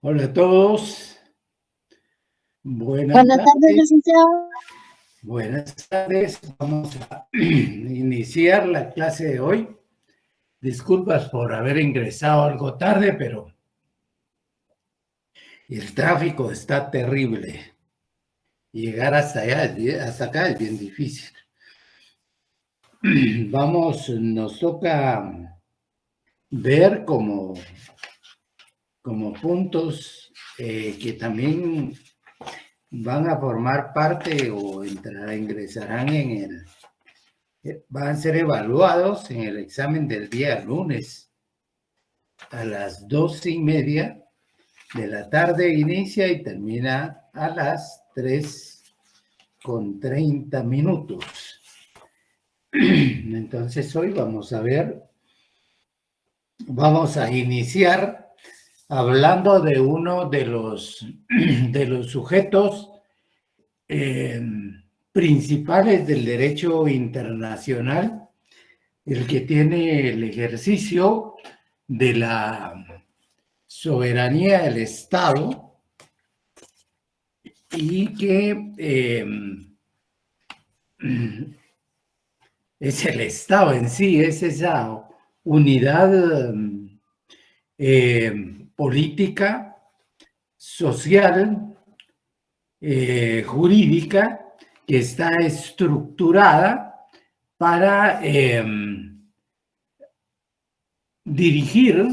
Hola a todos. Buenas tardes, licenciado. Buenas tardes. Vamos a iniciar la clase de hoy. Disculpas por haber ingresado algo tarde, pero el tráfico está terrible. Llegar hasta allá, hasta acá es bien difícil. Nos toca ver como puntos que también van a formar parte o ingresarán van a ser evaluados en el examen del día lunes a las 12:30 de la tarde. Inicia y termina a las 3:30. Entonces hoy vamos a iniciar hablando de uno de los sujetos principales del derecho internacional, el que tiene el ejercicio de la soberanía del Estado y que es el Estado en sí, es esa unidad política, social, jurídica, que está estructurada para dirigir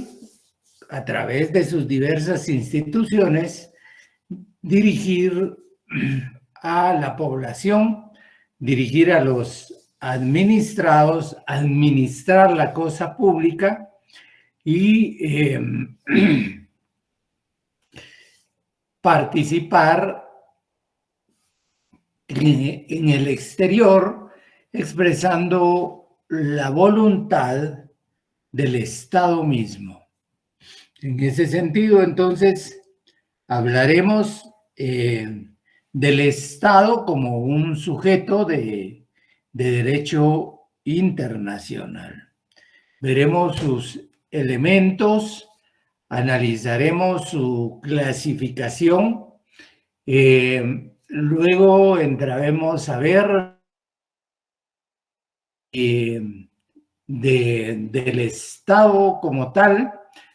a través de sus diversas instituciones, dirigir a la población, dirigir a los administrados, administrar la cosa pública y participar en el exterior, expresando la voluntad del Estado mismo. En ese sentido, entonces, hablaremos del Estado como un sujeto de derecho internacional. Veremos sus elementos, analizaremos su clasificación, luego entraremos a ver del Estado como tal,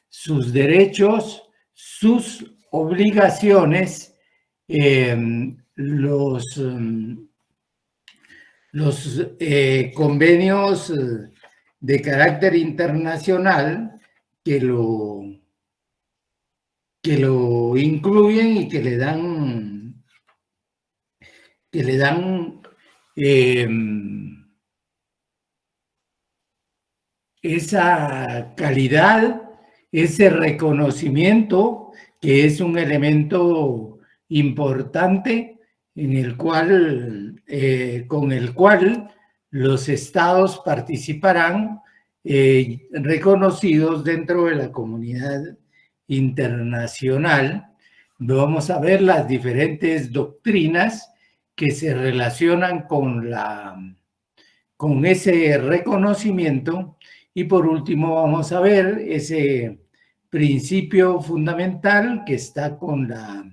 sus derechos, sus obligaciones, los convenios de carácter internacional que lo incluyen y que le dan esa calidad, ese reconocimiento, que es un elemento importante en el cual, con el cual los estados participarán reconocidos dentro de la comunidad internacional. Vamos a ver las diferentes doctrinas que se relacionan con ese reconocimiento. Y por último vamos a ver ese principio fundamental que está con la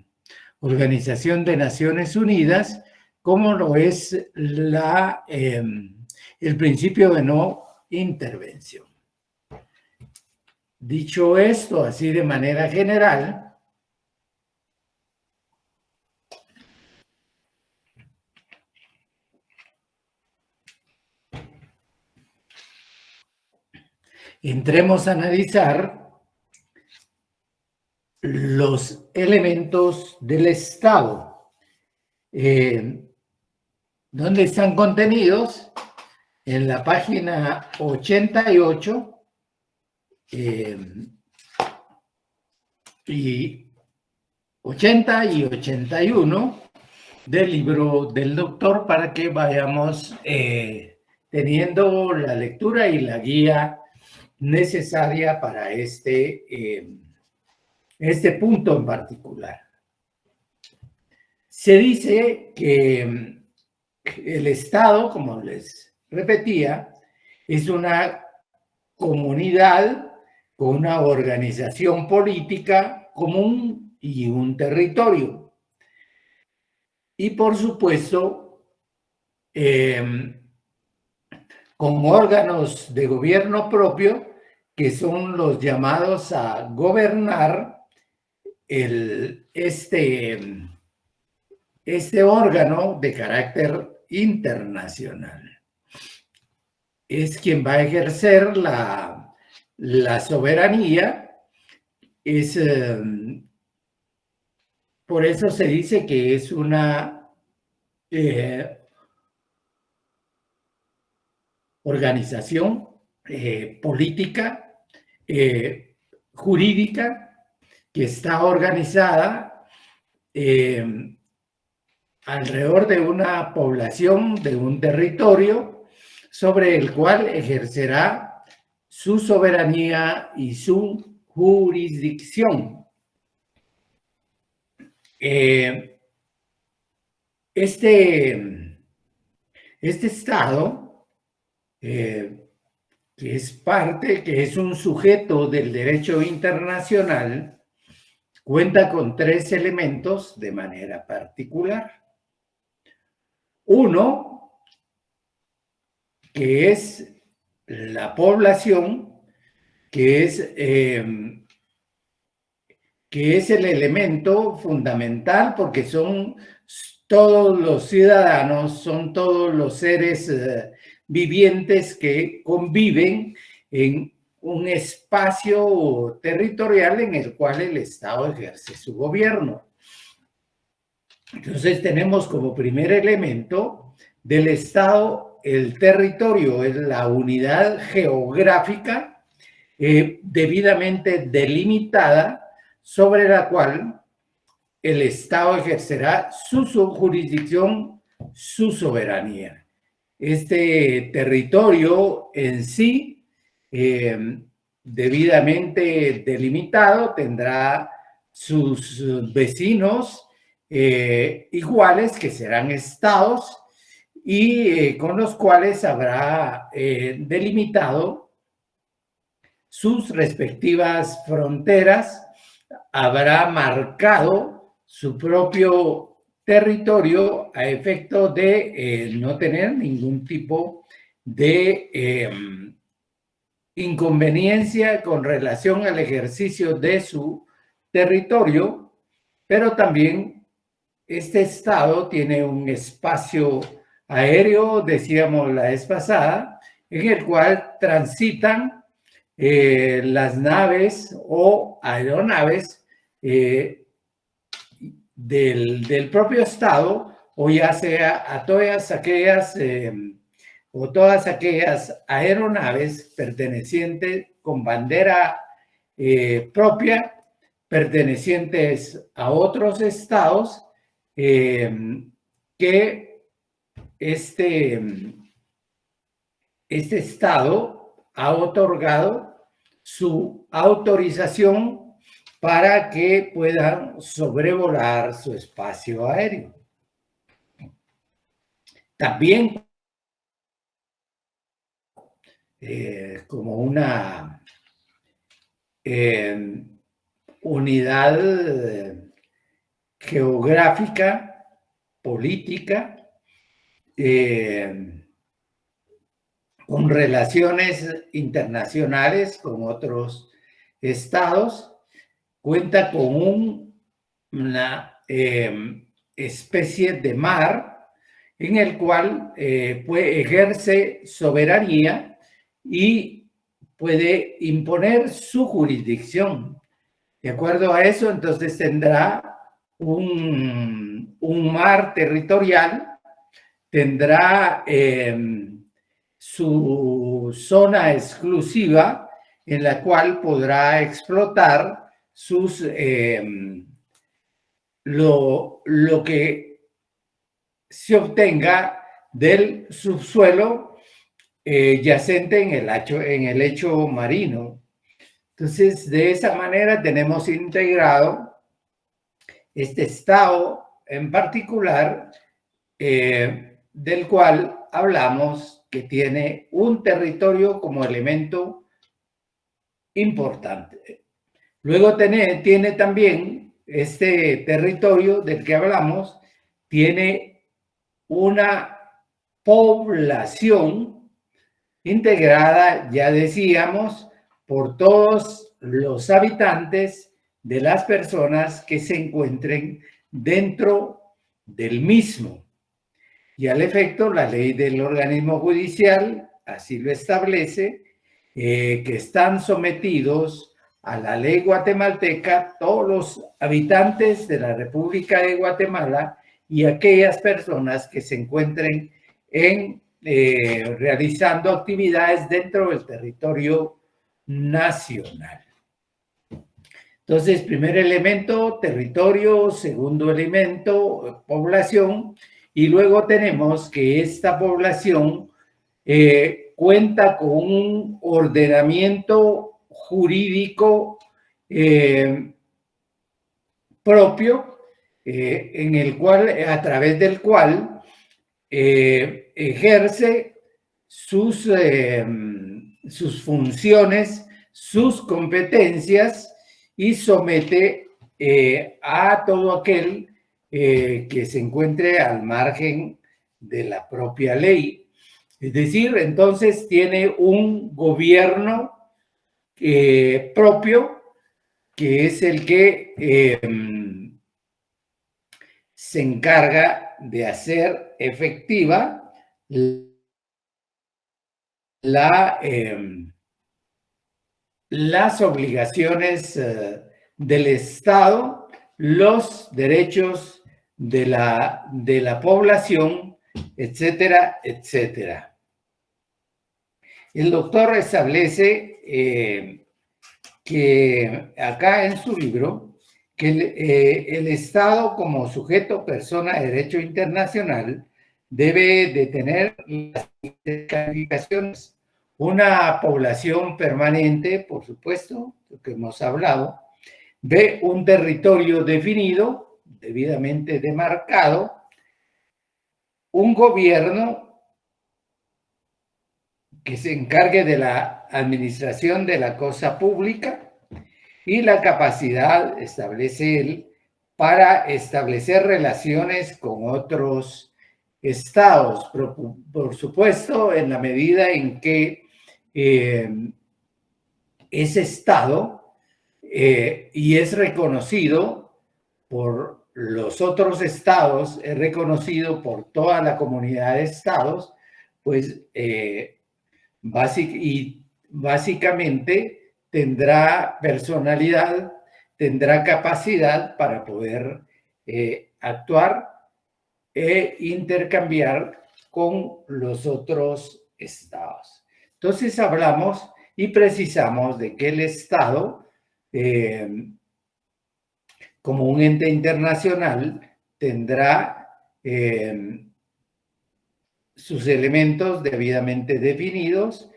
Organización de Naciones Unidas, como lo es el principio de no intervención. Dicho esto, así de manera general, entremos a analizar los elementos del Estado, donde están contenidos en la página 88 y 80 y 81 del libro del doctor, para que vayamos teniendo la lectura y la guía necesaria para este punto en particular. Se dice que el Estado, como les repetía, es una comunidad con una organización política común y un territorio. Y por supuesto, con órganos de gobierno propio, que son los llamados a gobernar este órgano de carácter internacional. Es quien va a ejercer la soberanía. Por eso se dice que es una organización política, jurídica, que está organizada alrededor de una población, de un territorio, sobre el cual ejercerá su soberanía y su jurisdicción. Este Estado, que es un sujeto del derecho internacional, cuenta con 3 elementos de manera particular. Uno, que es la población, que es el elemento fundamental, porque son todos los ciudadanos, son todos los seres vivientes que conviven en un espacio territorial en el cual el Estado ejerce su gobierno. Entonces tenemos como primer elemento del Estado el territorio, es la unidad geográfica debidamente delimitada sobre la cual el Estado ejercerá su jurisdicción, su soberanía. Este territorio en sí, debidamente delimitado, tendrá sus vecinos iguales, que serán estados, y con los cuales habrá delimitado sus respectivas fronteras, habrá marcado su propio territorio a efecto de no tener ningún tipo de inconveniencia con relación al ejercicio de su territorio, pero también este Estado tiene un espacio aéreo, decíamos la vez pasada, en el cual transitan las naves o aeronaves del propio Estado, o ya sea a todas aquellas aeronaves pertenecientes con bandera propia, pertenecientes a otros estados, que este estado ha otorgado su autorización para que puedan sobrevolar su espacio aéreo. También como una unidad geográfica, política, con relaciones internacionales con otros estados, cuenta con una especie de mar en el cual ejerce soberanía y puede imponer su jurisdicción. De acuerdo a eso, entonces tendrá un mar territorial, tendrá su zona exclusiva en la cual podrá explotar sus lo que se obtenga del subsuelo yacente en el lecho marino. Entonces, de esa manera tenemos integrado este estado en particular, del cual hablamos que tiene un territorio como elemento importante. Luego tiene también este territorio del que hablamos, tiene una población integrada, ya decíamos, por todos los habitantes de las personas que se encuentren dentro del mismo. Y al efecto, la ley del organismo judicial así lo establece, que están sometidos a la ley guatemalteca todos los habitantes de la República de Guatemala y aquellas personas que se encuentren realizando actividades dentro del territorio nacional. Entonces, primer elemento, territorio; segundo elemento, población; y luego tenemos que esta población cuenta con un ordenamiento jurídico propio, en el cual, a través del cual ejerce sus funciones, sus competencias, y somete a todo aquel que se encuentre al margen de la propia ley. Es decir, entonces tiene un gobierno propio, que es el que se encarga de hacer efectiva las obligaciones del Estado, los derechos de la población, etcétera, etcétera. El doctor establece que acá en su libro, que el Estado como sujeto persona de derecho internacional debe de tener las calificaciones: una población permanente, por supuesto, lo que hemos hablado; B, un territorio definido, debidamente demarcado; un gobierno que se encargue de la administración de la cosa pública; y la capacidad, establece él, para establecer relaciones con otros estados, por supuesto, en la medida en que ese estado y es reconocido por los otros estados, es reconocido por toda la comunidad de estados, pues básicamente tendrá personalidad, tendrá capacidad para poder actuar e intercambiar con los otros estados. Entonces hablamos y precisamos de que el Estado, como un ente internacional, tendrá sus elementos debidamente definidos: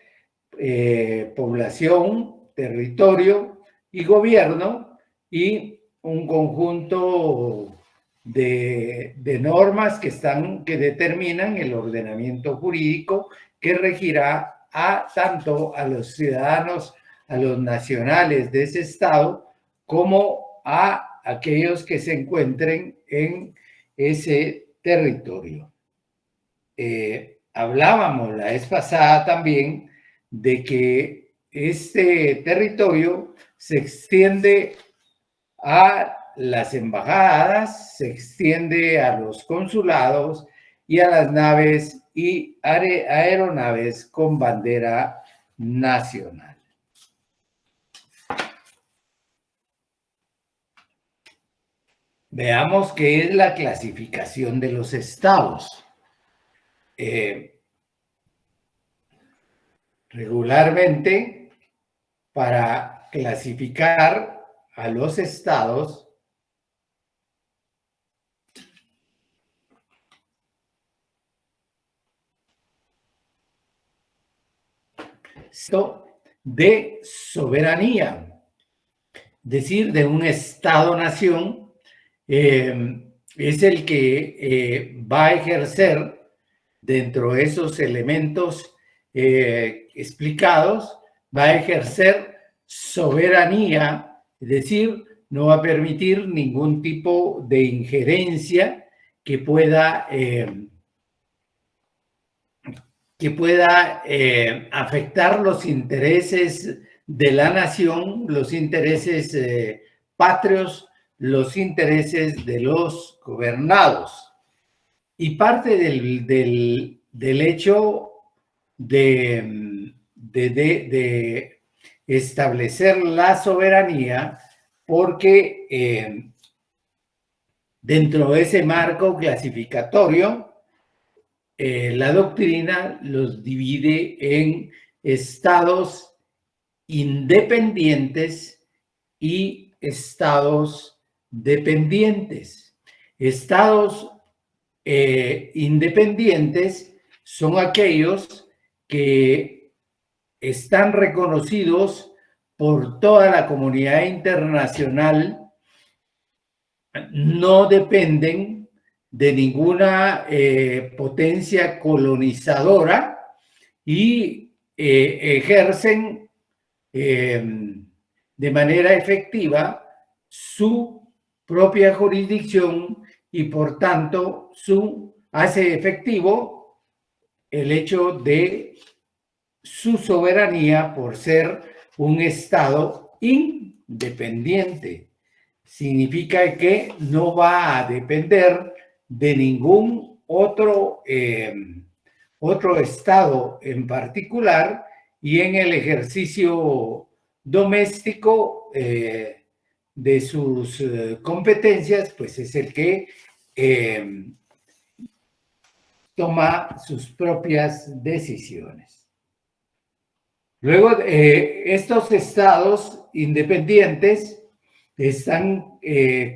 población, territorio y gobierno, y un conjunto de normas que determinan el ordenamiento jurídico que regirá tanto a los ciudadanos, a los nacionales de ese estado, como a aquellos que se encuentren en ese territorio. Hablábamos la vez pasada también de que este territorio se extiende a las embajadas, se extiende a los consulados y a las naves y aeronaves con bandera nacional. Veamos qué es la clasificación de los estados. Regularmente, para clasificar a los estados, de soberanía, es decir, de un estado-nación, es el que va a ejercer, dentro de esos elementos explicados, va a ejercer soberanía, es decir, no va a permitir ningún tipo de injerencia que pueda afectar los intereses de la nación, los intereses patrios, los intereses de los gobernados. Y parte del hecho de establecer la soberanía, porque dentro de ese marco clasificatorio, la doctrina los divide en estados independientes y estados dependientes. Estados independientes son aquellos que están reconocidos por toda la comunidad internacional, no dependen de ninguna potencia colonizadora y ejercen de manera efectiva su propia jurisdicción y por tanto hace efectivo el hecho de su soberanía por ser un Estado independiente. Significa que no va a depender de ningún otro Estado en particular, y en el ejercicio doméstico de sus competencias, pues es el que toma sus propias decisiones. Luego, estos estados independientes están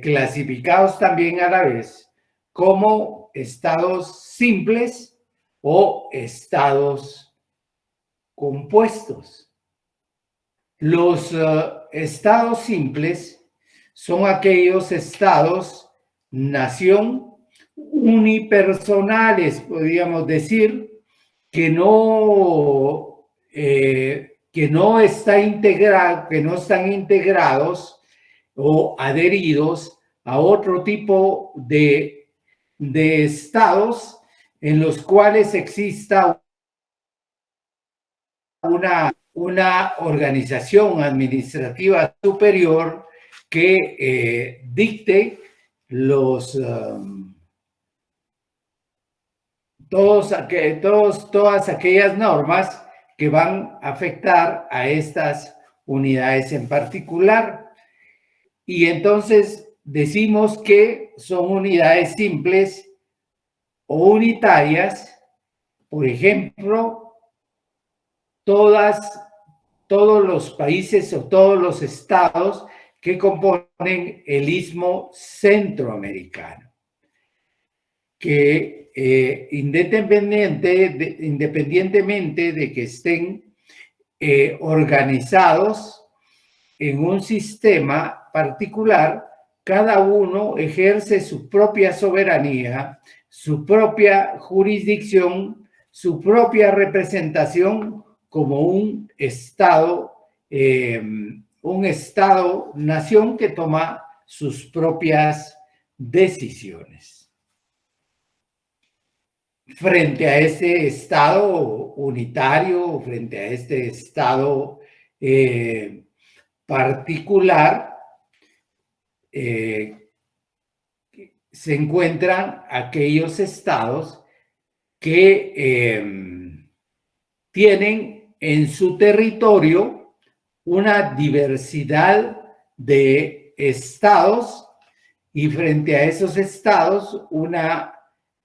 clasificados también a la vez como estados simples o estados compuestos. Los estados simples son aquellos estados nación unipersonales, podríamos decir, que no están integrados o adheridos a otro tipo de estados en los cuales exista una organización administrativa superior que dicte todas aquellas normas que van a afectar a estas unidades en particular. Y entonces decimos que son unidades simples o unitarias. Por ejemplo, todos los países o todos los estados que componen el Istmo Centroamericano, que independientemente de que estén organizados en un sistema particular, cada uno ejerce su propia soberanía, su propia jurisdicción, su propia representación como un Estado-nación que toma sus propias decisiones. Frente a este Estado unitario, frente a este Estado particular, se encuentran aquellos estados que tienen en su territorio una diversidad de estados, y frente a esos estados una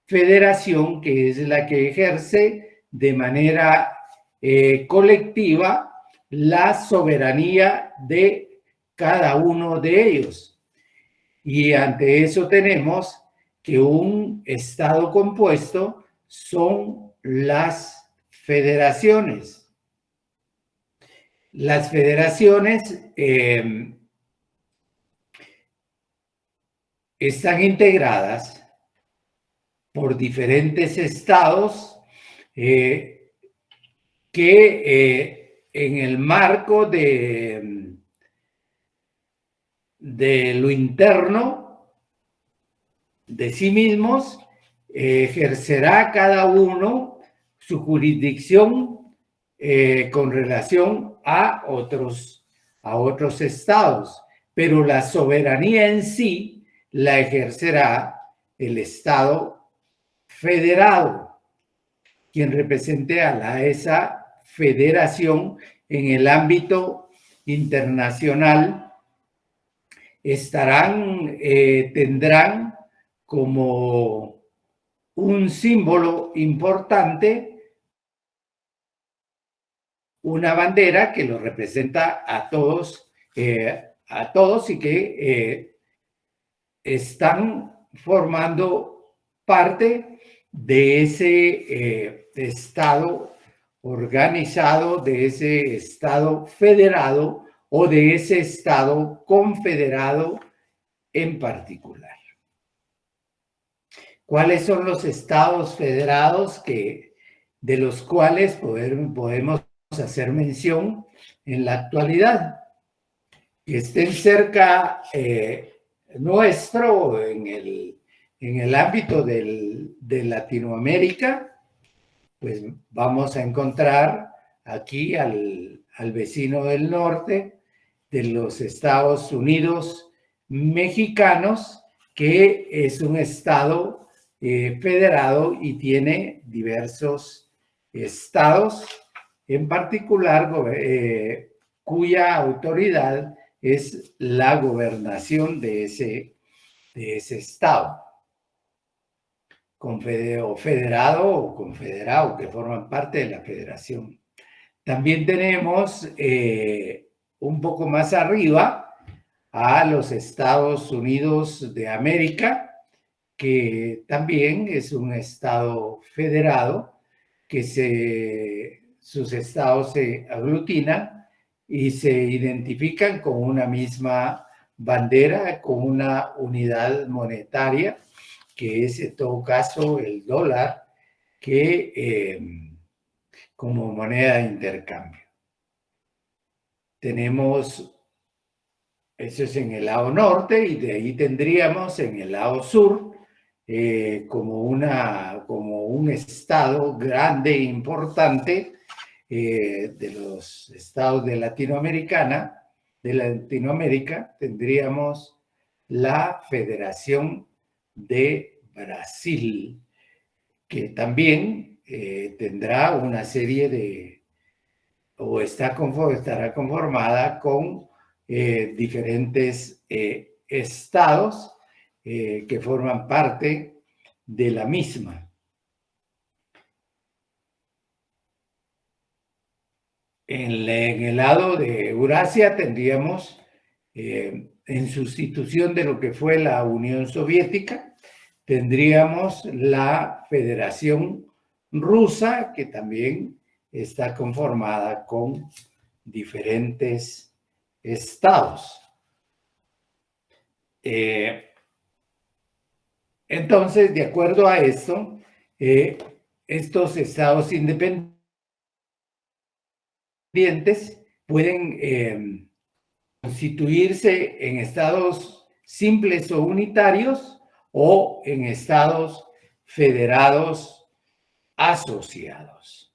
federación que es la que ejerce de manera colectiva la soberanía de cada uno de ellos. Y ante eso tenemos que un estado compuesto son las federaciones. Las federaciones están integradas por diferentes estados que en el marco de lo interno de sí mismos, ejercerá cada uno su jurisdicción con relación a otros estados, pero la soberanía en sí la ejercerá el Estado federado, quien represente a esa federación en el ámbito internacional. Tendrán como un símbolo importante una bandera que los representa a todos y que están formando parte de ese Estado organizado, de ese Estado federado o de ese Estado confederado en particular. ¿Cuáles son los estados federados de los cuales podemos hacer mención en la actualidad? Que estén cerca nuestro en el ámbito de Latinoamérica, pues vamos a encontrar aquí al vecino del norte de los Estados Unidos mexicanos, que es un estado federado y tiene diversos estados, en particular cuya autoridad es la gobernación de ese estado, federado o confederado, que forman parte de la federación. También tenemos un poco más arriba a los Estados Unidos de América, que también es un estado federado, que sus estados se aglutinan y se identifican con una misma bandera, con una unidad monetaria, que es en todo caso el dólar, como moneda de intercambio. Tenemos, eso es en el lado norte, y de ahí tendríamos en el lado sur como un estado grande e importante de los estados de Latinoamérica, tendríamos la Federación de Brasil, que también tendrá una serie o estará conformada con diferentes estados que forman parte de la misma. En el lado de Eurasia tendríamos, en sustitución de lo que fue la Unión Soviética, tendríamos la Federación Rusa, que también está conformada con diferentes estados. Entonces, de acuerdo a esto, estos estados independientes pueden constituirse en estados simples o unitarios o en estados federados asociados.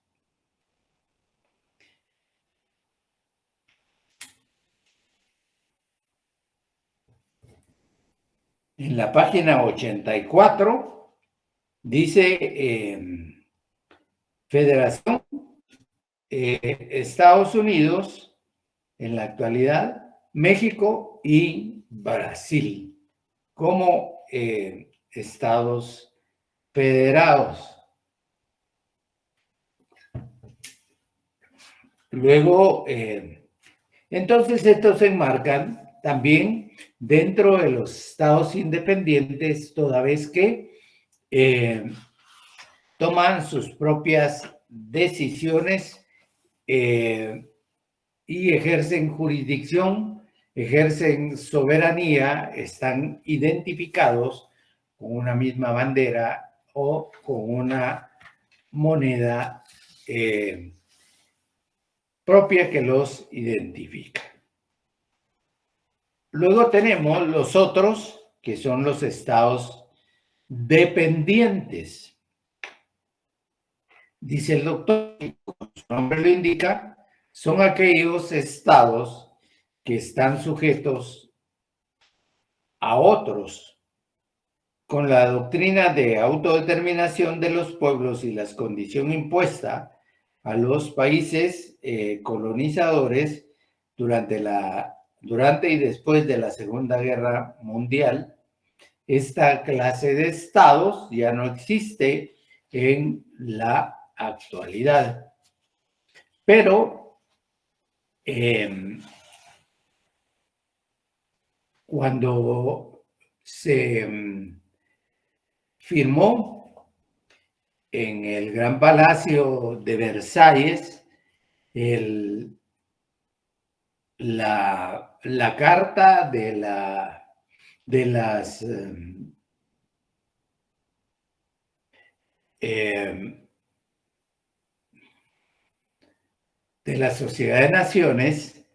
En la página 84 dice Federación Estados Unidos en la actualidad, México y Brasil como estados federados. Luego, entonces estos se enmarcan también dentro de los estados independientes, toda vez que toman sus propias decisiones y ejercen jurisdicción, ejercen soberanía, están identificados con una misma bandera o con una moneda propia que los identifica. Luego tenemos los otros, que son los estados dependientes. Dice el doctor, como su nombre lo indica, son aquellos estados que están sujetos a otros, con la doctrina de autodeterminación de los pueblos y la condición impuesta a los países colonizadores durante y después de la Segunda Guerra Mundial. Esta clase de estados ya no existe en la actualidad. Pero cuando se firmó en el Gran Palacio de Versalles la carta de las Sociedad de Naciones,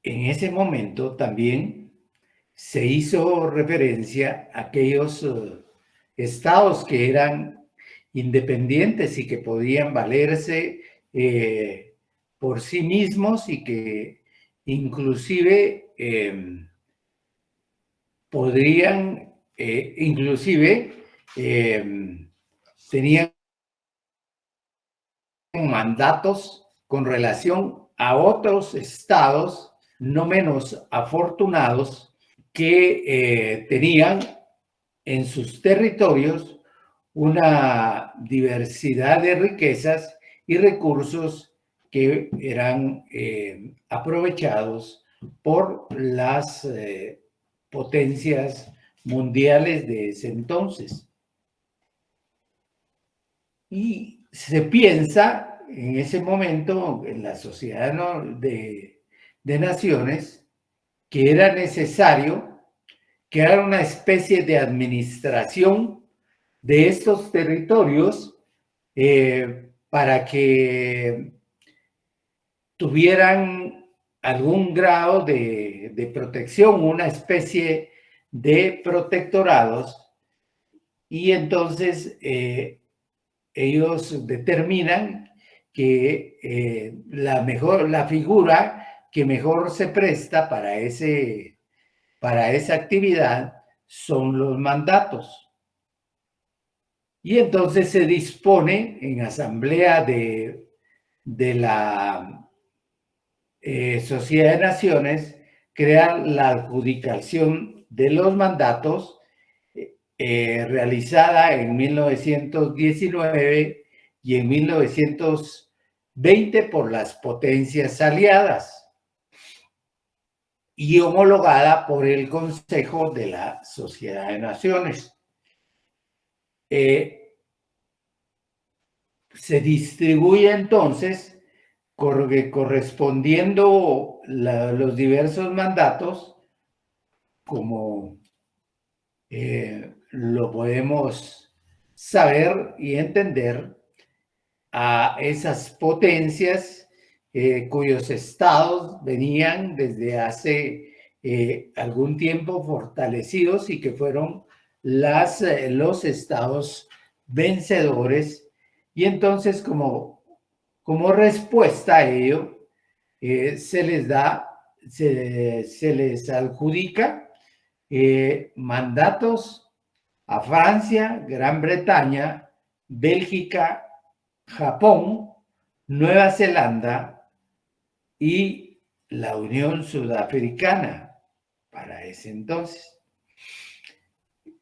en ese momento también se hizo referencia a aquellos estados que eran independientes y que podían valerse por sí mismos y que inclusive podrían, tenían mandatos con relación a otros estados no menos afortunados que tenían en sus territorios una diversidad de riquezas y recursos que eran aprovechados por las potencias mundiales de ese entonces. Y se piensa en ese momento en la Sociedad de Naciones que era necesario crear una especie de administración de estos territorios para que tuvieran algún grado de protección, una especie de protectorados, y entonces ellos determinan que la figura que mejor se presta para esa actividad son los mandatos. Y entonces se dispone en asamblea de la Sociedad de Naciones crear la adjudicación de los mandatos realizada en 1919 y en 1920 por las potencias aliadas y homologada por el Consejo de la Sociedad de Naciones. Se distribuye entonces correspondiendo los diversos mandatos, como lo podemos saber y entender, a esas potencias cuyos estados venían desde hace algún tiempo fortalecidos y que fueron los estados vencedores. Y entonces, como respuesta a ello, se les adjudica mandatos a Francia, Gran Bretaña, Bélgica, Japón, Nueva Zelanda y la Unión Sudafricana para ese entonces.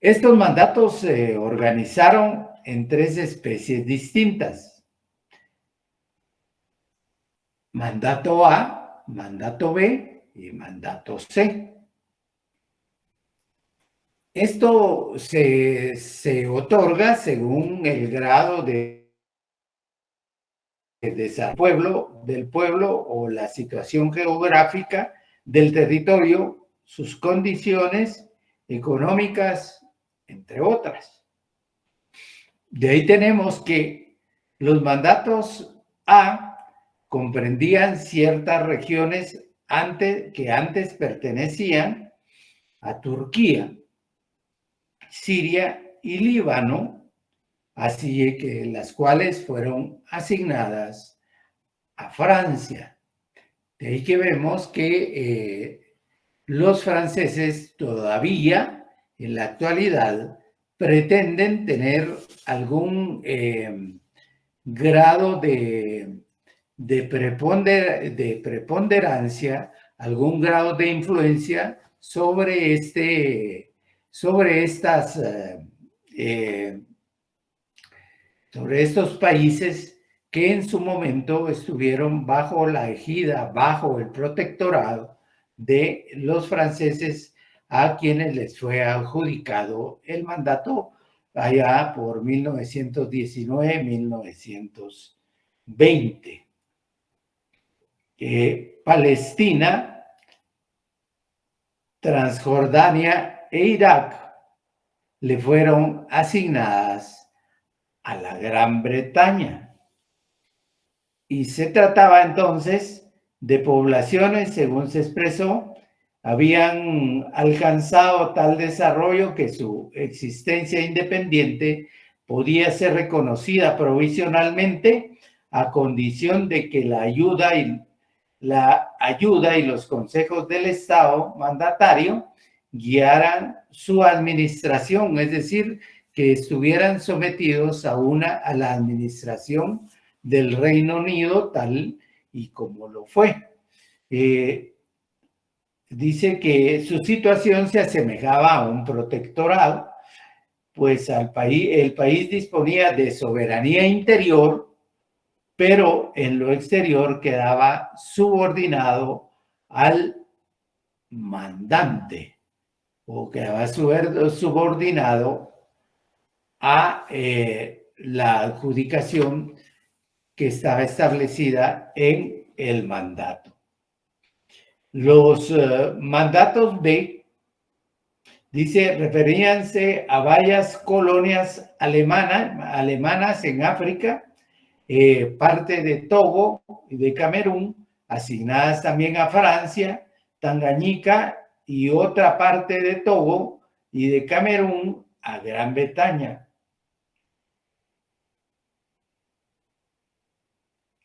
Estos mandatos se organizaron en 3 especies distintas: mandato A, mandato B y mandato C. Esto se otorga según el grado de desarrollo del pueblo o la situación geográfica del territorio, sus condiciones económicas, entre otras. De ahí tenemos que los mandatos A comprendían ciertas regiones que antes pertenecían a Turquía, Siria y Líbano, así que las cuales fueron asignadas a Francia. De ahí que vemos que los franceses todavía en la actualidad pretenden tener algún grado de preponderancia, algún grado de influencia sobre sobre estos países que en su momento estuvieron bajo la ejida, bajo el protectorado de los franceses, a quienes les fue adjudicado el mandato allá por 1919-1920. Palestina, Transjordania e Irak le fueron asignadas a la Gran Bretaña. Y se trataba entonces de poblaciones, según se expresó, habían alcanzado tal desarrollo que su existencia independiente podía ser reconocida provisionalmente a condición de que la ayuda y los consejos del Estado mandatario guiaran su administración, es decir, que estuvieran sometidos a la administración del Reino Unido tal y como lo fue. Dice que su situación se asemejaba a un protectorado, pues el país disponía de soberanía interior, pero en lo exterior quedaba subordinado al mandante o quedaba subordinado a la adjudicación que estaba establecida en el mandato. Los mandatos B, dice, referíanse a varias colonias alemanas en África, parte de Togo y de Camerún, asignadas también a Francia, Tanganica y otra parte de Togo y de Camerún a Gran Bretaña.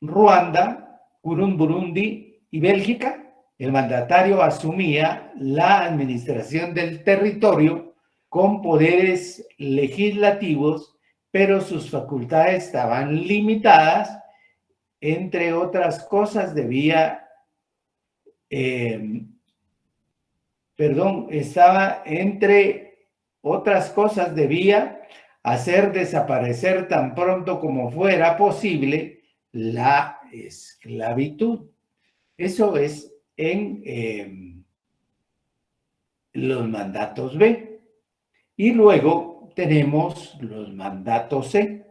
Ruanda, Burundi y Bélgica, el mandatario asumía la administración del territorio con poderes legislativos, pero sus facultades estaban limitadas. Entre otras cosas, debía hacer desaparecer tan pronto como fuera posible la esclavitud. Eso es en los mandatos B. Y luego tenemos los mandatos C.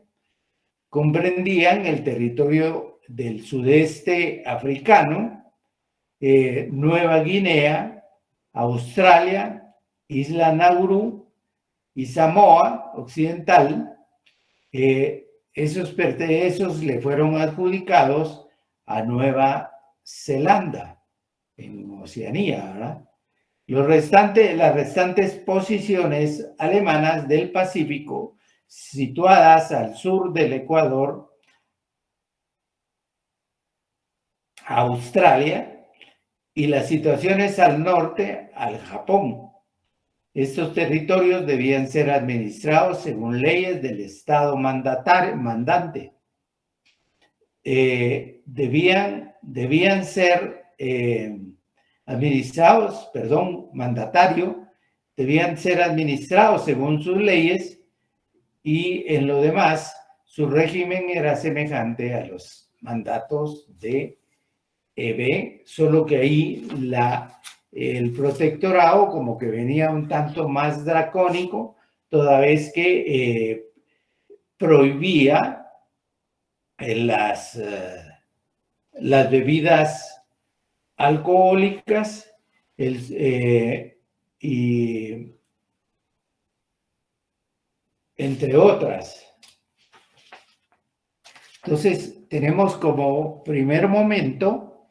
Comprendían el territorio del sudeste africano, Nueva Guinea, Australia, Isla Nauru y Samoa Occidental. Esos le fueron adjudicados a Nueva Zelanda, en Oceanía, ¿verdad? Las restantes posiciones alemanas del Pacífico, situadas al sur del Ecuador, Australia, y las situaciones al norte, al Japón. Estos territorios debían ser administrados según leyes del Estado mandante. Debían ser debían ser administrados según sus leyes, y en lo demás su régimen era semejante a los mandatos de EB, solo que ahí el protectorado como que venía un tanto más dracónico, toda vez que prohibía las bebidas alcohólicas y entre otras. Entonces, tenemos como primer momento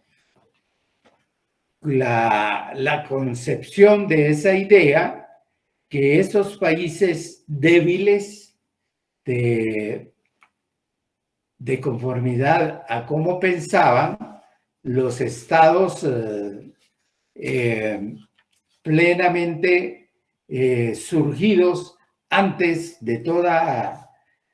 la concepción de esa idea que esos países débiles de conformidad a cómo pensaban los estados plenamente surgidos antes de toda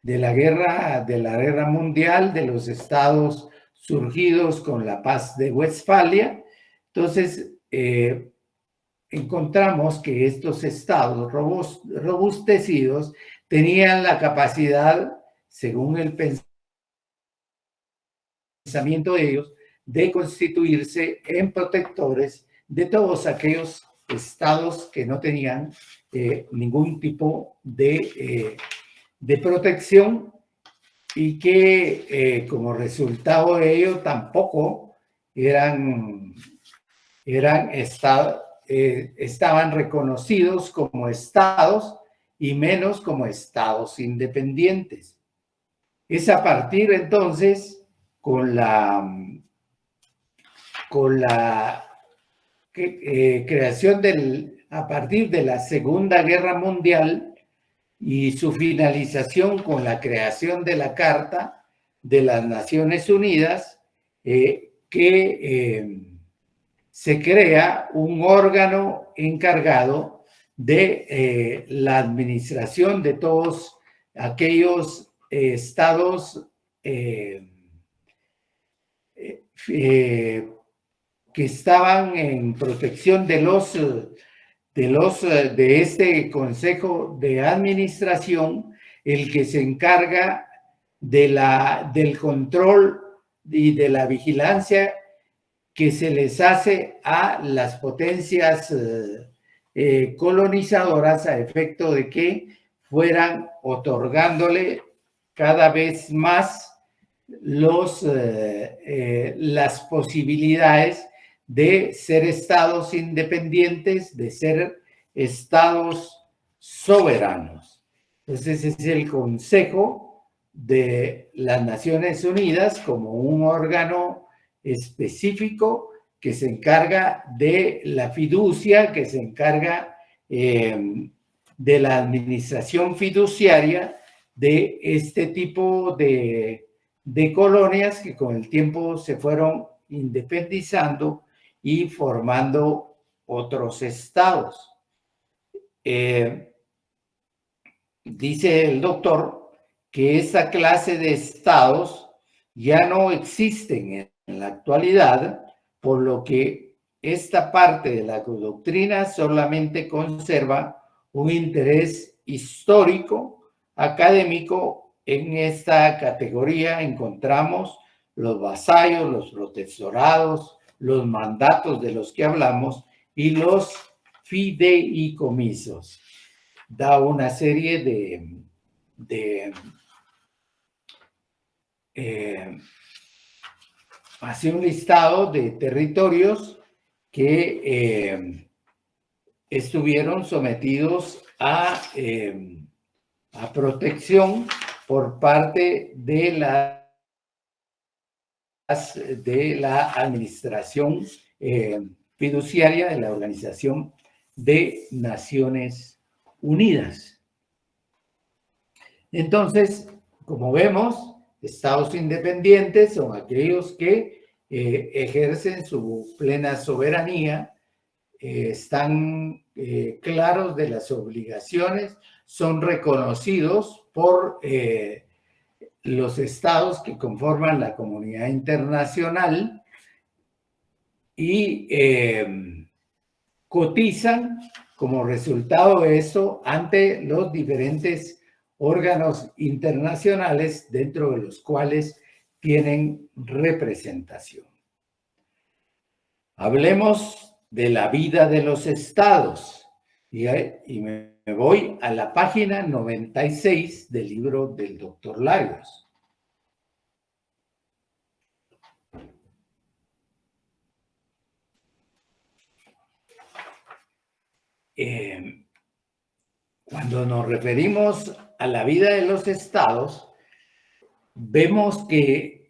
de la guerra mundial, de los estados surgidos con la paz de Westfalia. Entonces, encontramos que estos estados robustecidos tenían la capacidad, según el pensamiento de ellos, de constituirse en protectores de todos aquellos estados que no tenían ningún tipo de protección y que como resultado de ello tampoco estaban reconocidos como estados y menos como estados independientes. Es a partir entonces con la creación a partir de la Segunda Guerra Mundial y su finalización con la creación de la Carta de las Naciones Unidas, que se crea un órgano encargado de la administración de todos aquellos estados que estaban en protección de este Consejo de Administración, el que se encarga del control y de la vigilancia que se les hace a las potencias colonizadoras a efecto de que fueran otorgándole cada vez más las posibilidades de ser estados independientes, de ser estados soberanos. Entonces, ese es el Consejo de las Naciones Unidas como un órgano específico que se encarga de la fiducia, que se encarga de la administración fiduciaria de este tipo de colonias que con el tiempo se fueron independizando y formando otros estados. Dice el doctor que esa clase de estados ya no existen en la actualidad, por lo que esta parte de la doctrina solamente conserva un interés histórico, académico. En esta categoría encontramos los vasallos, los protectorados, los mandatos de los que hablamos y los fideicomisos. Da una serie hace un listado de territorios que estuvieron sometidos a protección por parte de la administración fiduciaria de la Organización de Naciones Unidas. Entonces, como vemos, estados independientes son aquellos que ejercen su plena soberanía, están claros de las obligaciones, son reconocidos por los estados que conforman la comunidad internacional y cotizan como resultado de eso ante los diferentes órganos internacionales dentro de los cuales tienen representación. Hablemos de la vida de los estados y me voy a la página 96 del libro del doctor Larios. Cuando nos referimos a la vida de los estados, vemos que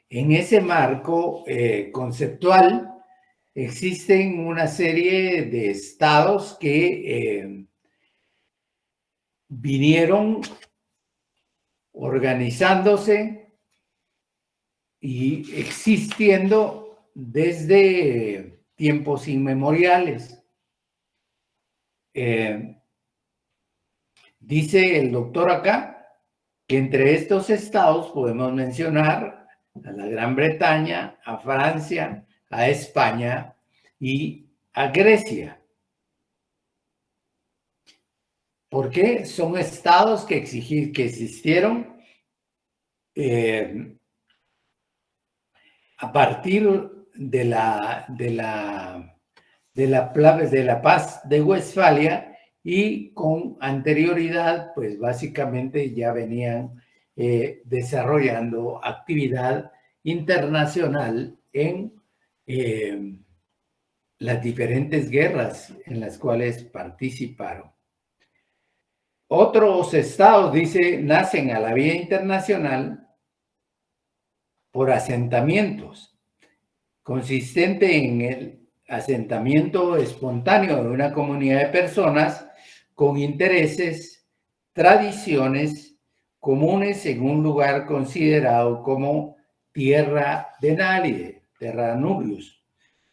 en ese marco conceptual existen una serie de estados que vinieron organizándose y existiendo desde tiempos inmemoriales. Dice el doctor acá que entre estos estados podemos mencionar a la Gran Bretaña, a Francia, a España y a Grecia. ¿Por qué? Son estados que existieron a partir de la Paz de Westfalia y con anterioridad, pues básicamente ya venían desarrollando actividad internacional en las diferentes guerras en las cuales participaron. Otros estados, dice, nacen a la vida internacional por asentamientos, consistente en el asentamiento espontáneo de una comunidad de personas con intereses, tradiciones comunes en un lugar considerado como tierra de nadie, terra nullius,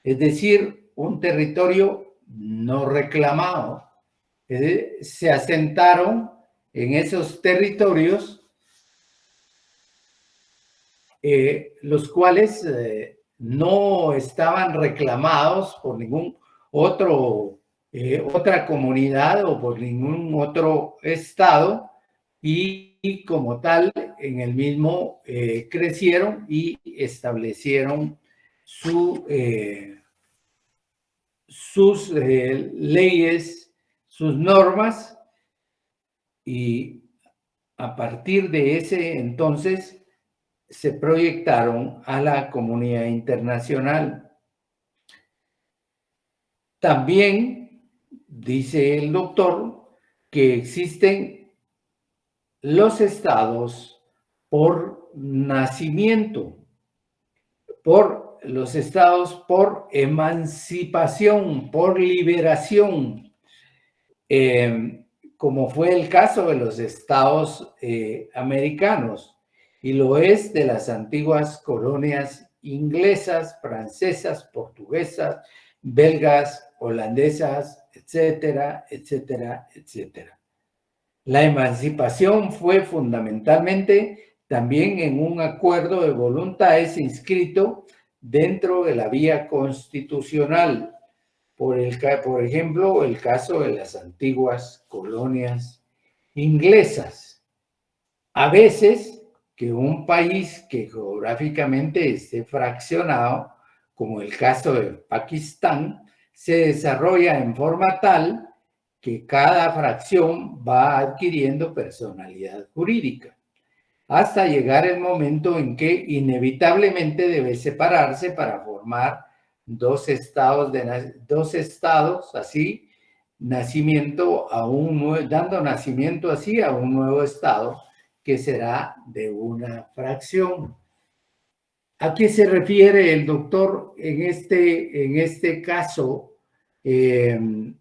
es decir, un territorio no reclamado. Se asentaron en esos territorios, los cuales no estaban reclamados por ningún otra comunidad o por ningún otro estado, y como tal en el mismo crecieron y establecieron sus leyes, sus normas, y a partir de ese entonces se proyectaron a la comunidad internacional. También dice el doctor que existen los estados por nacimiento, por los estados por emancipación, por liberación, como fue el caso de los estados americanos, y lo es de las antiguas colonias inglesas, francesas, portuguesas, belgas, holandesas, etcétera, etcétera, etcétera. La emancipación fue fundamentalmente también en un acuerdo de voluntades inscrito dentro de la vía constitucional. Por ejemplo, el caso de las antiguas colonias inglesas. A veces que un país que geográficamente esté fraccionado, como el caso de Pakistán, se desarrolla en forma tal que cada fracción va adquiriendo personalidad jurídica, hasta llegar el momento en que inevitablemente debe separarse para formar dos estados, así, dando nacimiento así a un nuevo estado que será de una fracción. ¿A qué se refiere el doctor en este caso de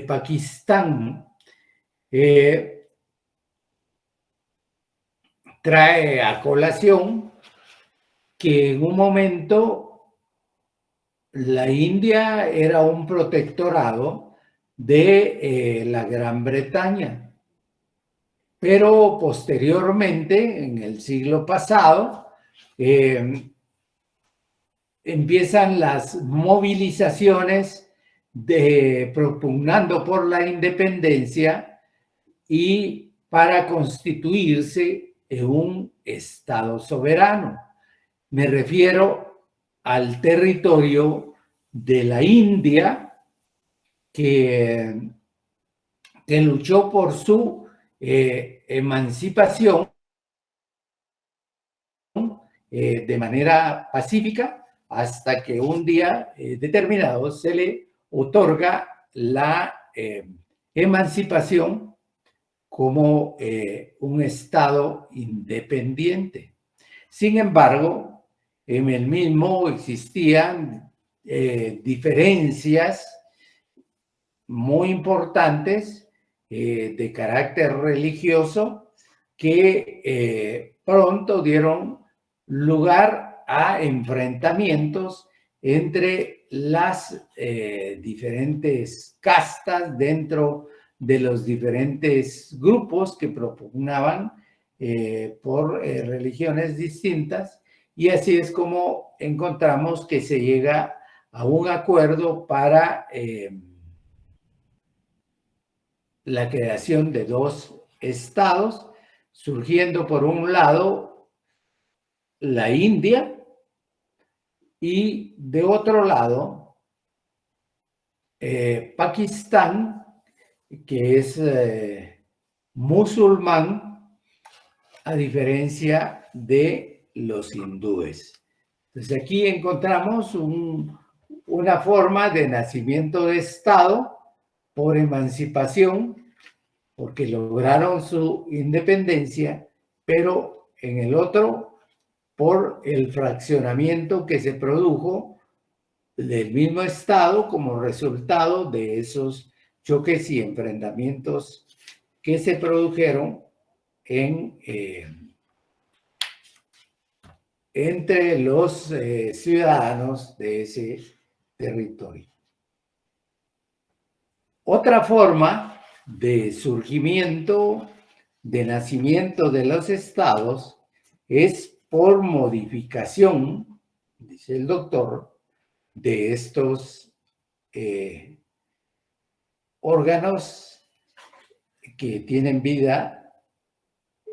Pakistán? Trae a colación que en un momento la India era un protectorado de la Gran Bretaña, pero posteriormente, en el siglo pasado, empiezan las movilizaciones propugnando por la independencia y para constituirse en un Estado soberano. Me refiero al territorio de la India que luchó por su emancipación de manera pacífica hasta que un día determinado se le otorga la emancipación como un estado independiente. Sin embargo, en el mismo existían diferencias muy importantes de carácter religioso que pronto dieron lugar a enfrentamientos entre las diferentes castas dentro de los diferentes grupos que propugnaban por religiones distintas, y así es como encontramos que se llega a un acuerdo para la creación de dos estados, surgiendo por un lado la India y de otro lado Pakistán, que es musulmán, a diferencia de los hindúes. Entonces aquí encontramos una forma de nacimiento de Estado por emancipación, porque lograron su independencia, pero en el otro por el fraccionamiento que se produjo del mismo Estado como resultado de esos choques y enfrentamientos que se produjeron entre los ciudadanos de ese territorio. Otra forma de surgimiento, de nacimiento de los estados, es por modificación, dice el doctor, de estos órganos que tienen vida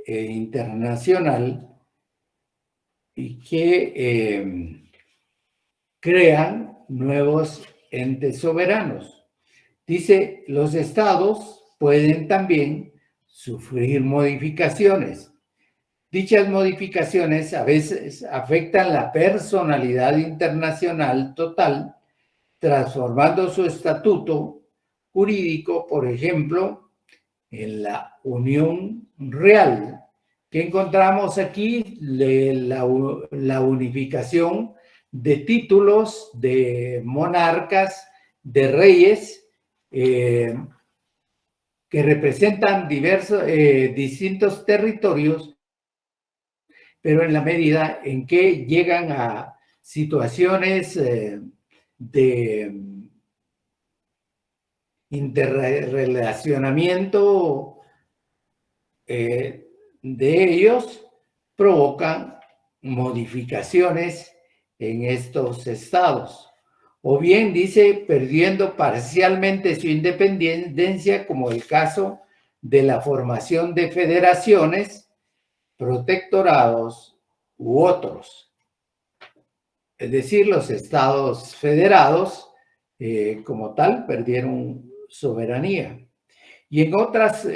internacional y que crean nuevos entes soberanos. Dice, los estados pueden también sufrir modificaciones. Dichas modificaciones a veces afectan la personalidad internacional total, transformando su estatuto jurídico, por ejemplo, en la unión real, que encontramos aquí la unificación de títulos de monarcas, de reyes, que representan distintos territorios, pero en la medida en que llegan a situaciones de interrelacionamiento de ellos, provocan modificaciones en estos estados. O bien, dice, perdiendo parcialmente su independencia, como el caso de la formación de federaciones, protectorados u otros. Es decir, los estados federados, como tal, perdieron soberanía. Y en otras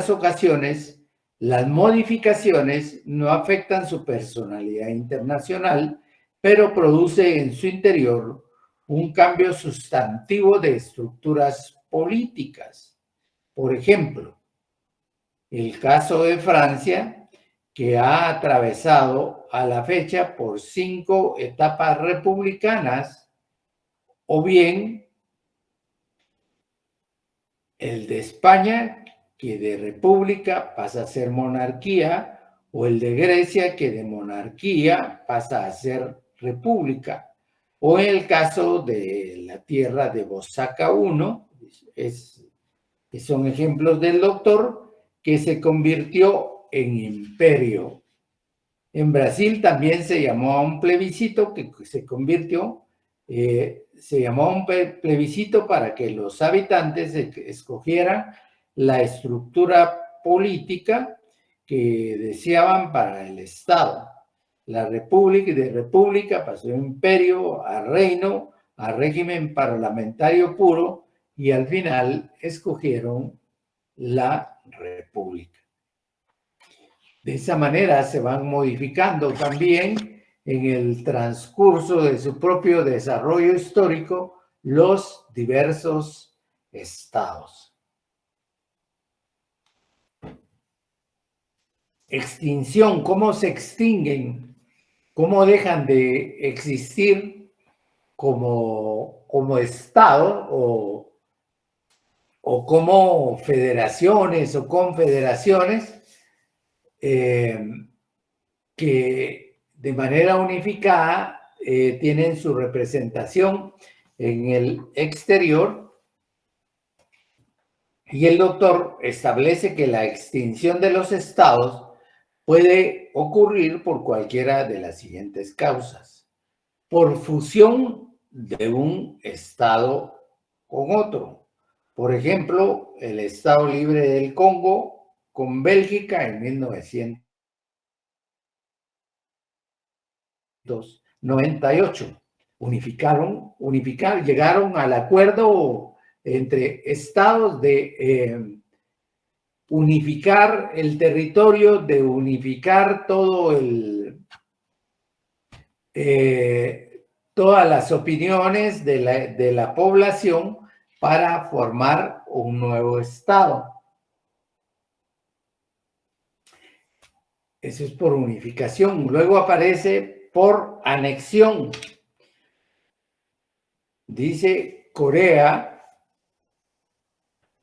ocasiones, las modificaciones no afectan su personalidad internacional, pero produce en su interior un cambio sustantivo de estructuras políticas. Por ejemplo, el caso de Francia, que ha atravesado a la fecha por 5 etapas republicanas, o bien el de España, que de república pasa a ser monarquía, o el de Grecia, que de monarquía pasa a ser república. O en el caso de la tierra de Bosaka I, que son ejemplos del doctor, que se convirtió en imperio. En Brasil también se llamó a un plebiscito que se convirtió, se llamó a un plebiscito para que los habitantes escogieran la estructura política que deseaban para el Estado. La república, y de república pasó de imperio a reino, a régimen parlamentario puro, y al final escogieron la república. De esa manera se van modificando también en el transcurso de su propio desarrollo histórico los diversos estados. extinción, cómo se extinguen, cómo dejan de existir como Estado o como federaciones o confederaciones que de manera unificada tienen su representación en el exterior, y el doctor establece que la extinción de los estados puede ocurrir por cualquiera de las siguientes causas: por fusión de un estado con otro. Por ejemplo, el Estado Libre del Congo con Bélgica en 1998. Llegaron al acuerdo entre estados de unificar el territorio, de unificar todas las opiniones de la población para formar un nuevo estado. Eso es por unificación. Luego aparece por anexión. Dice Corea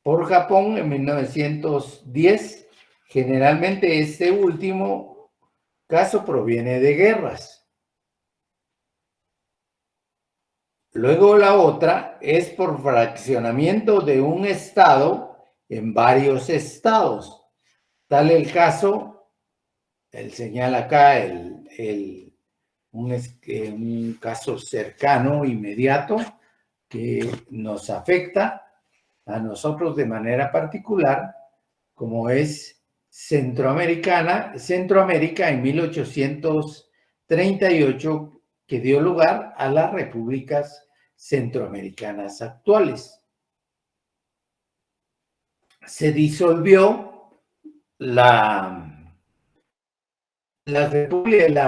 por Japón en 1910. Generalmente este último caso proviene de guerras. Luego la otra es por fraccionamiento de un estado en varios estados. Tal el caso, él señala acá un caso cercano, inmediato, que nos afecta a nosotros de manera particular, como es Centroamérica en 1838, que dio lugar a las repúblicas centroamericanas actuales. Se disolvió la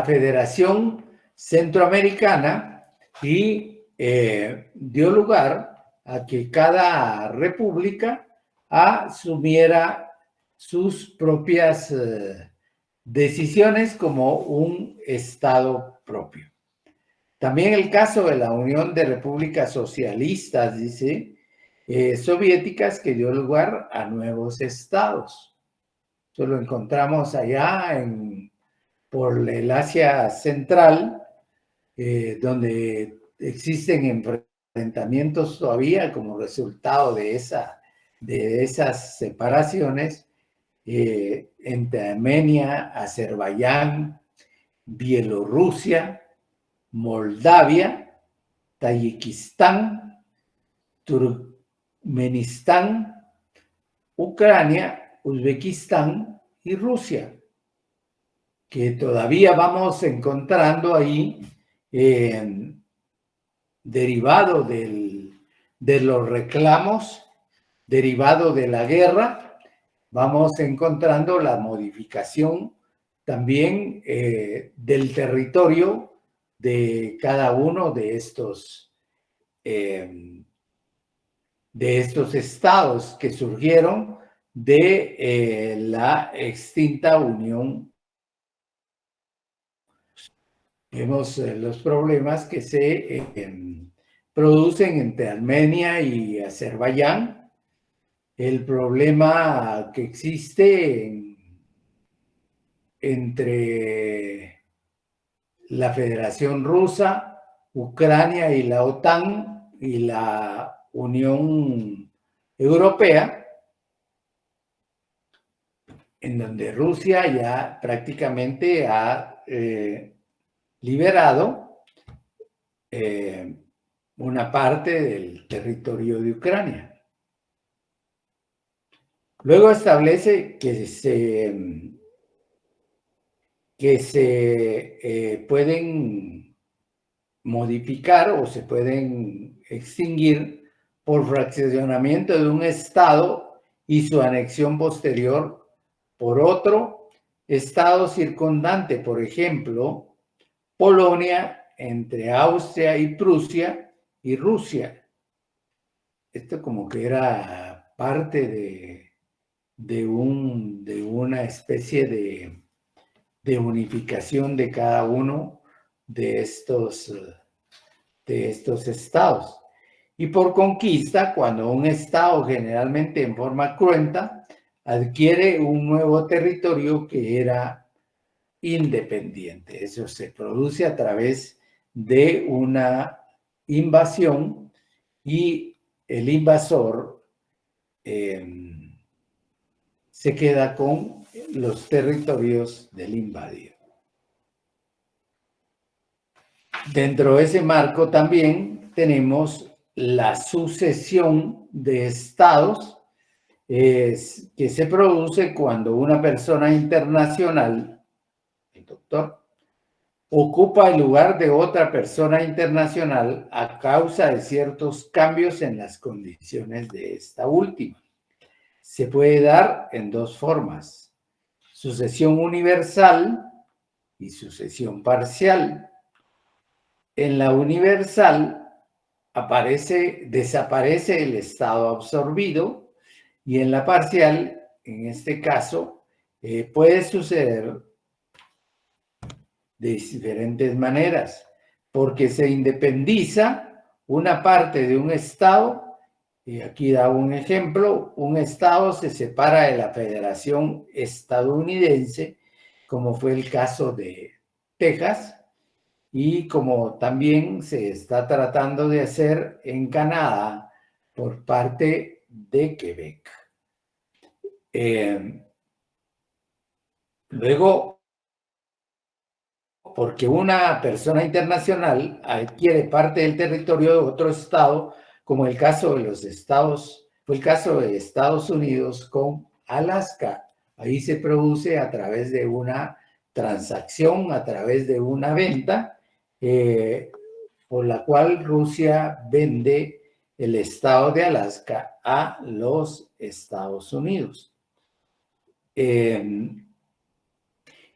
Federación Centroamericana y dio lugar a que cada república asumiera sus propias decisiones como un estado propio. También el caso de la Unión de Repúblicas Socialistas, dice, soviéticas, que dio lugar a nuevos estados. Eso lo encontramos allá por el Asia Central, donde existen enfrentamientos todavía como resultado de esas separaciones entre Armenia, Azerbaiyán, Bielorrusia, Moldavia, Tayikistán, Turkmenistán, Ucrania, Uzbekistán y Rusia, que todavía vamos encontrando ahí, derivado de los reclamos, derivado de la guerra, vamos encontrando la modificación también del territorio de cada uno de estos estados que surgieron de la extinta Unión. Vemos los problemas que se producen entre Armenia y Azerbaiyán, el problema que existe entre la Federación Rusa, Ucrania y la OTAN y la Unión Europea, en donde Rusia ya prácticamente ha liberado una parte del territorio de Ucrania. Luego establece que se pueden modificar o se pueden extinguir por fraccionamiento de un estado y su anexión posterior por otro estado circundante, por ejemplo, Polonia entre Austria y Prusia y Rusia. Esto como que era parte de una especie de unificación de cada uno de estos estados. Y por conquista, cuando un estado, generalmente en forma cruenta, adquiere un nuevo territorio que era independiente. Eso se produce a través de una invasión y el invasor se queda con los territorios del invadido. Dentro de ese marco también tenemos la sucesión de estados que se produce cuando una persona internacional, el doctor, ocupa el lugar de otra persona internacional a causa de ciertos cambios en las condiciones de esta última. Se puede dar en dos formas: sucesión universal y sucesión parcial. En la universal desaparece el estado absorbido, y en la parcial, en este caso, puede suceder de diferentes maneras, porque se independiza una parte de un estado, y aquí da un ejemplo: un estado se separa de la Federación Estadounidense, como fue el caso de Texas, y como también se está tratando de hacer en Canadá por parte de Quebec. Luego, porque una persona internacional adquiere parte del territorio de otro estado, como el caso de los Estados, fue el caso de Estados Unidos con Alaska. Ahí se produce a través de una transacción, a través de una venta, por la cual Rusia vende el estado de Alaska a los Estados Unidos.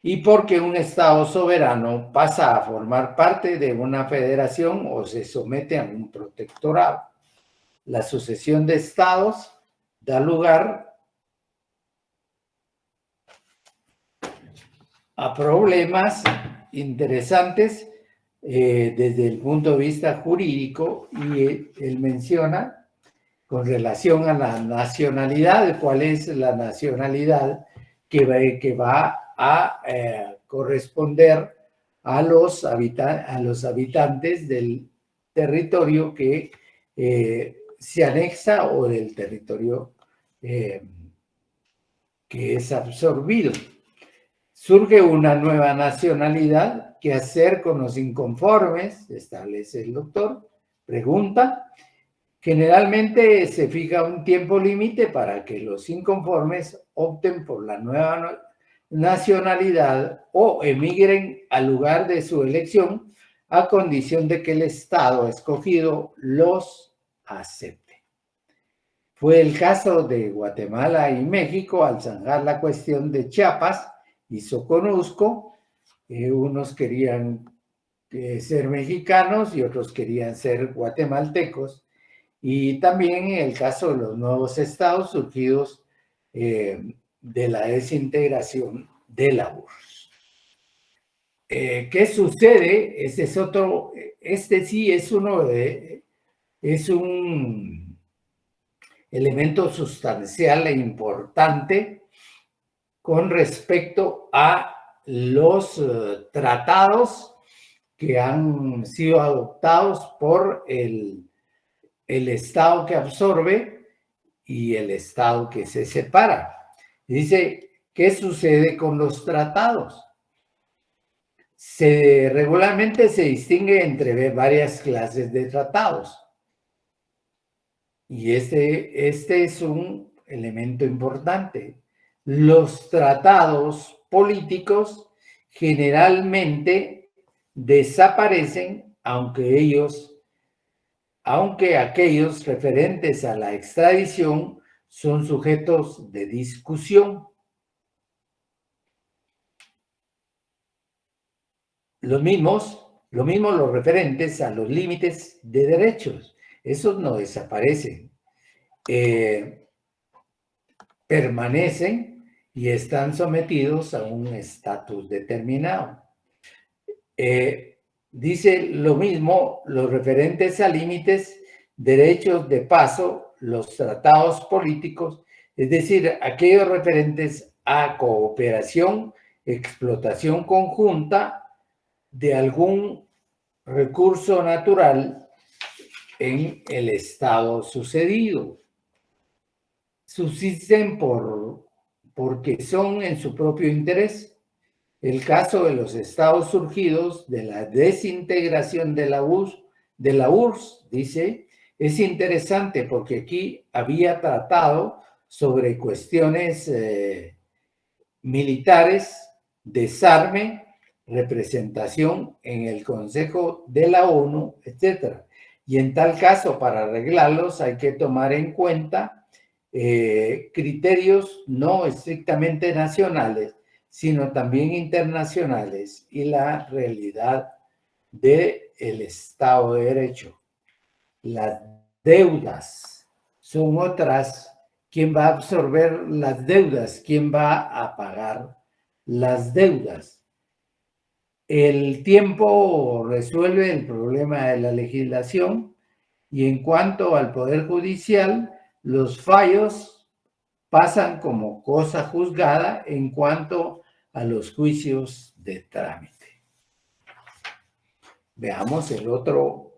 Y porque un estado soberano pasa a formar parte de una federación o se somete a un protectorado. La sucesión de estados da lugar a problemas interesantes desde el punto de vista jurídico, y él menciona con relación a la nacionalidad, cuál es la nacionalidad que va a corresponder a los habitantes del territorio que se anexa o del territorio que es absorbido. Surge una nueva nacionalidad. ¿Qué hacer con los inconformes?, establece el doctor. Pregunta. Generalmente se fija un tiempo límite para que los inconformes opten por la nueva nacionalidad o emigren al lugar de su elección, a condición de que el estado escogido los acepte. Fue el caso de Guatemala y México al zanjar la cuestión de Chiapas y Soconusco. Unos querían ser mexicanos y otros querían ser guatemaltecos. Y también en el caso de los nuevos estados surgidos de la desintegración de la URSS. ¿Qué sucede? Este sí es un elemento sustancial e importante con respecto a los tratados que han sido adoptados por el estado que absorbe y el estado que se separa. Dice, ¿qué sucede con los tratados? Regularmente se distingue entre varias clases de tratados. Y este es un elemento importante. Los tratados políticos generalmente desaparecen, aunque aquellos referentes a la extradición son sujetos de discusión. Lo mismo los referentes a los límites de derechos. Esos no desaparecen. Permanecen y están sometidos a un estatus determinado. Dice lo mismo los referentes a límites, derechos de paso, los tratados políticos, es decir, aquellos referentes a cooperación, explotación conjunta de algún recurso natural en el estado sucedido. Subsisten porque son en su propio interés. El caso de los estados surgidos de la desintegración de la URSS, dice, es interesante porque aquí había tratado sobre cuestiones militares, desarme, representación en el Consejo de la ONU, etc. Y en tal caso, para arreglarlos hay que tomar en cuenta criterios no estrictamente nacionales, sino también internacionales y la realidad del Estado de Derecho. Las deudas son otras. ¿Quién va a absorber las deudas? ¿Quién va a pagar las deudas? El tiempo resuelve el problema de la legislación y en cuanto al Poder Judicial, los fallos pasan como cosa juzgada en cuanto a los juicios de trámite. Veamos el otro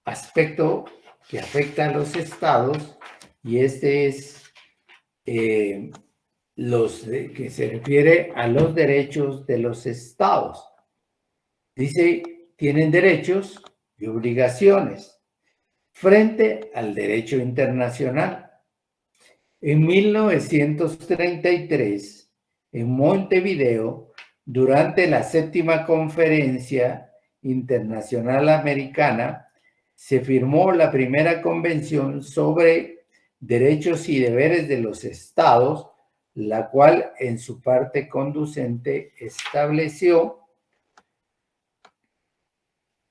aspecto que afecta a los estados, y este es que se refiere a los derechos de los estados. Dice, tienen derechos y obligaciones frente al derecho internacional. En 1933, en Montevideo, durante la 7ª Conferencia Internacional Americana, se firmó la primera convención sobre derechos y deberes de los estados, la cual en su parte conducente estableció,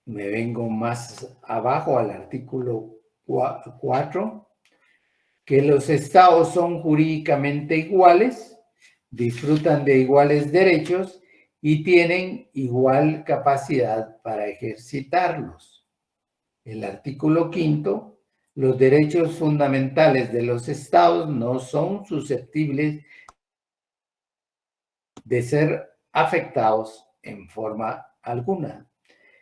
me vengo más abajo al artículo 4, que los estados son jurídicamente iguales, disfrutan de iguales derechos y tienen igual capacidad para ejercitarlos. El artículo 5, los derechos fundamentales de los estados no son susceptibles de ser afectados en forma alguna.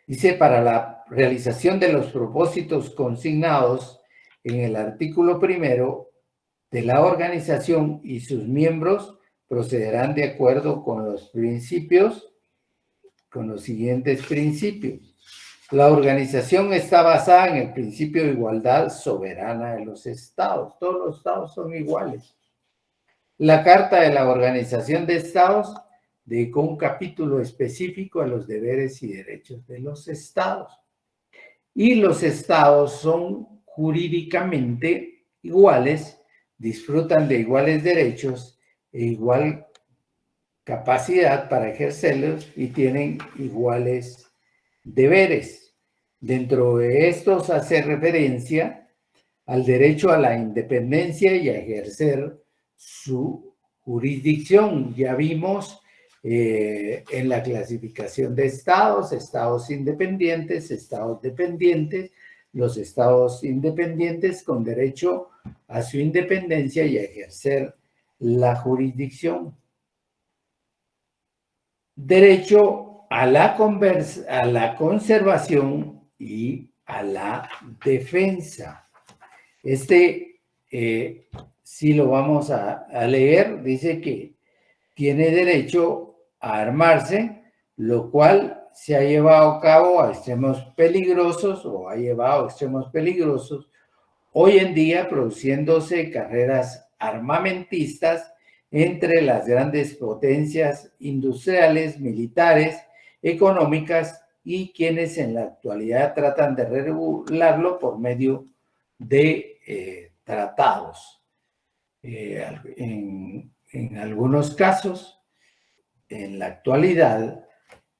Dice, para la realización de los propósitos consignados en el artículo 1 de la organización y sus miembros procederán de acuerdo con los principios, con los siguientes principios. La organización está basada en el principio de igualdad soberana de los estados. Todos los estados son iguales. La Carta de la Organización de Estados dedicó un capítulo específico a los deberes y derechos de los estados. Y los estados son jurídicamente iguales, disfrutan de iguales derechos e igual capacidad para ejercerlos y tienen iguales deberes. Dentro de estos hace referencia al derecho a la independencia y a ejercer su jurisdicción. Ya vimos en la clasificación de estados, estados independientes, estados dependientes, los estados independientes con derecho a su independencia y a ejercer la jurisdicción. Derecho a la conservación y a la defensa. Si lo vamos a leer, dice que tiene derecho a armarse, lo cual se ha llevado a cabo a extremos peligrosos o ha llevado a extremos peligrosos hoy en día, produciéndose carreras armamentistas entre las grandes potencias industriales, militares, económicas y quienes en la actualidad tratan de regularlo por medio de tratados. En algunos casos, en la actualidad,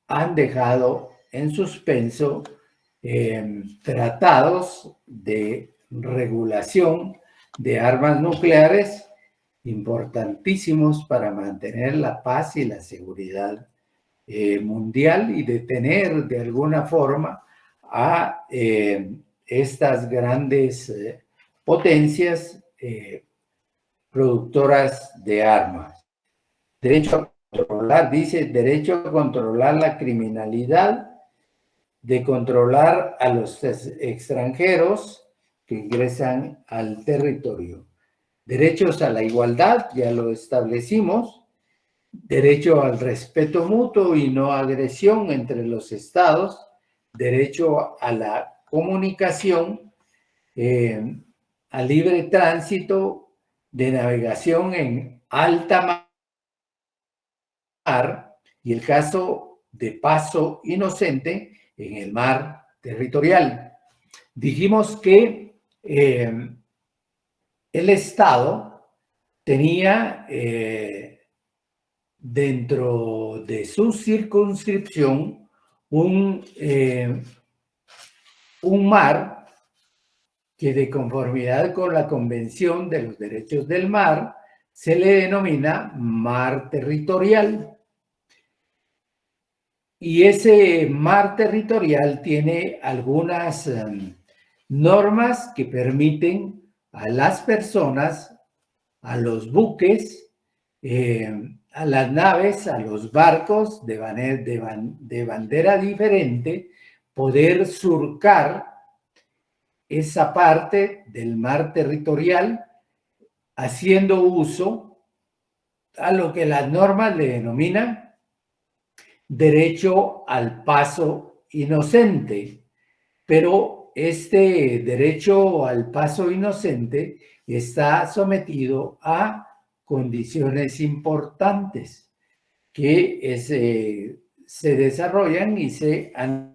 han dejado en suspenso tratados de regulación de armas nucleares importantísimos para mantener la paz y la seguridad mundial y detener de alguna forma a estas grandes potencias productoras de armas. Derecho a controlar, dice, derecho a controlar la criminalidad, de controlar a los extranjeros que ingresan al territorio. Derechos a la igualdad, ya lo establecimos. Derecho al respeto mutuo y no agresión entre los estados. Derecho a la comunicación, a libre tránsito de navegación en alta mar y el caso de paso inocente en el mar territorial. Dijimos que el Estado tenía dentro de su circunscripción un mar que, de conformidad con la Convención de los Derechos del Mar, se le denomina mar territorial. Y ese mar territorial tiene algunas normas que permiten a las personas, a los buques, a las naves, a los barcos de bandera diferente, poder surcar esa parte del mar territorial haciendo uso a lo que las normas le denominan derecho al paso inocente. Pero este derecho al paso inocente está sometido a condiciones importantes que se desarrollan y se han